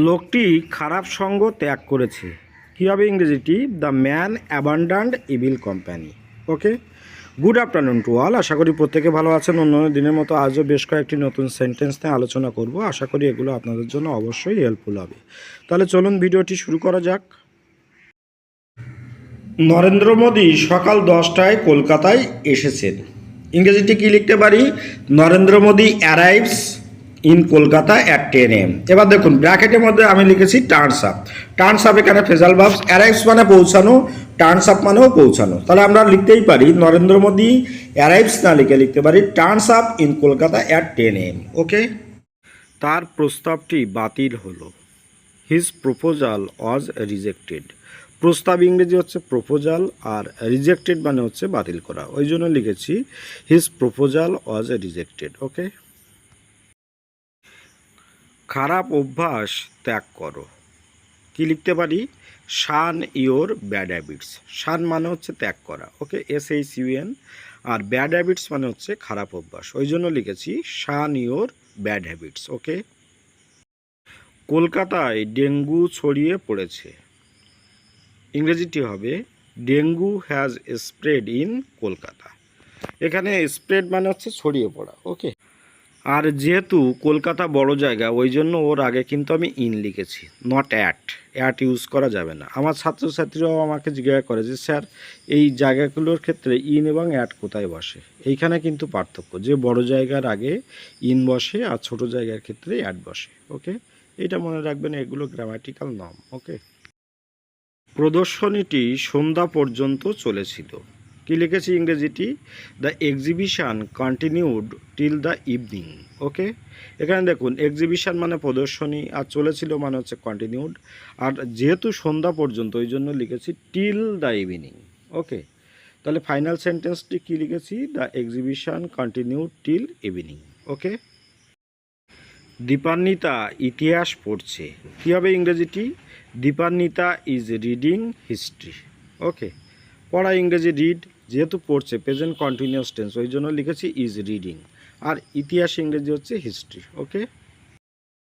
লোকটি খারাপ সঙ্গ ত্যাগ করেছে। কী হবে ইংরেজিটি? The man abandoned evil company. Okay, good afternoon to all. আশা করি প্রত্যেকে ভালো আছেন। অন্যান্য দিনের মতো আজও বেশ কয়েকটি নতুন সেন্টেন্স নিয়ে আলোচনা করব। আশা করি এগুলো আপনাদের জন্য অবশ্যই হেল্পফুল হবে। তাহলে চলুন ভিডিওটি শুরু করা যাক। নরেন্দ্র মোদী সকাল 10টায় কলকাতায় এসেছেন। ইংরেজিটি কী লিখতে পারি? Narendra Modi arrives in Kolkata at 10 AM। এবার দেখুন ব্র্যাকেটের মধ্যে আমি লিখেছি টার্নস আপ। টার্নস আপ এখানে ফ্রেজাল ভার্বস, অ্যারাইভস মানে পৌঁছানো, টার্নস আপ মানেও পৌঁছানো। তাহলে আমরা লিখতেই পারি নরেন্দ্র মোদী অ্যারাইভস না লিখে লিখতে পারি turns up in Kolkata at 10 AM। ওকে, তার প্রস্তাবটি বাতিল হলো। হিজ প্রপোজাল ওয়াজ রিজেক্টেড। প্রস্তাব ইংরেজি হচ্ছে প্রপোজাল, আর রিজেক্টেড মানে হচ্ছে বাতিল করা। ওই জন্য লিখেছি হিজ প্রপোজাল ওয়াজ রিজেক্টেড। ওকে, খারাপ অভ্যাস ত্যাগ করো। কি লিখতে পারি? শান ইওর ব্যাড হ্যাবিটস। শান মানে হচ্ছে ত্যাগ করা। ওকে, SHUN। আর ব্যাড হ্যাবিটস মানে হচ্ছে খারাপ অভ্যাস। ওই জন্য লিখেছি শান ইওর ব্যাড হ্যাবিটস। ওকে, কলকাতায় ডেঙ্গু ছড়িয়ে পড়েছে। ইংরেজিটি হবে dengue has spread in Kolkata. এখানে স্প্রেড মানে হচ্ছে ছড়িয়ে পড়া। ওকে, আর যেহেতু কলকাতা বড় জায়গা ওই জন্য ওর আগে কিন্তু আমি ইন লিখেছি, নট অ্যাট ইউজ করা যাবে না। আমার ছাত্রছাত্রীরাও আমাকে জিজ্ঞাসা করে যে স্যার এই জায়গাগুলোর ক্ষেত্রে ইন এবং অ্যাট কোথায় বসে। এইখানে কিন্তু পার্থক্য, যে বড় জায়গার আগে ইন বসে আর ছোট জায়গার ক্ষেত্রে অ্যাট বসে। ওকে, এটা মনে রাখবেন, এগুলো গ্রামাটিক্যাল নর্ম। ওকে, প্রদর্শনীটি সন্ধ্যা পর্যন্ত চলেছিল। কি লিখেছি ইংরেজিটি? The exhibition continued till the evening. Okay, এখানে দেখুন এক্সিবিশন মানে প্রদর্শনী, আর চলেছিল মানে হচ্ছে কন্টিনিউড, আর যেহেতু সন্ধ্যা পর্যন্ত ওই জন্য লিখেছি টিল দ্য ইভিনিং। ওকে, তাহলে ফাইনাল সেন্টেন্সটি কি লিখেছি? The exhibition continued till evening. Okay, Dipanwita ইতিহাস পড়ছে। কী হবে ইংরেজিটি? Dipanwita is reading history. Okay, পড়া ইংরেজি রিড, যেহেতু পড়ছে প্রেজেন্ট কন্টিনিউয়াস টেন্স ওই জন্য লিখেছি ইজ রিডিং, আর ইতিহাস ইংরেজি হচ্ছে হিস্ট্রি। ওকে,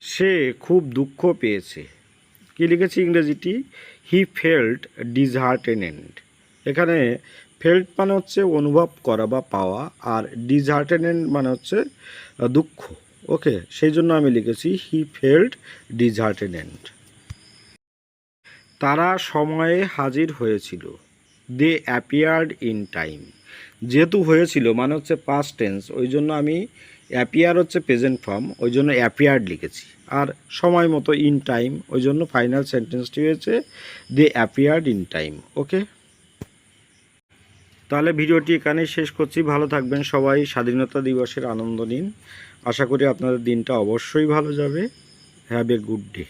সে খুব দুঃখ পেয়েছে। কি লিখেছি ইংরেজিটি? He felt ডিসহার্টেনেড। এখানে ফেল্ট মানে হচ্ছে অনুভব করা বা পাওয়া, আর ডিসহার্টেনেড মানে হচ্ছে দুঃখ। ওকে, সেই জন্য আমি লিখেছি হি ফেল্ট ডিসহার্টেনেড। তারা সময়ে হাজির হয়েছিল। দে অ্যাপিয়ার্ড ইন টাইম। যেহেতু হয়েছিল মানে হচ্ছে পাস্ট টেন্স ওই জন্য আমি অ্যাপিয়ার হচ্ছে প্রেজেন্ট ফর্ম ওই জন্য অ্যাপিয়ার্ড লিখেছি, আর সময় মতো ইন টাইম ওই জন্য ফাইনাল সেন্টেন্সটি হয়েছে দে অ্যাপিয়ার্ড ইন টাইম। ওকে, তাহলে ভিডিওটি এখানেই শেষ করছি। ভালো থাকবেন সবাই, স্বাধীনতা দিবসের আনন্দ নিন। আশা করি আপনাদের দিনটা অবশ্যই ভালো যাবে। Have a good day.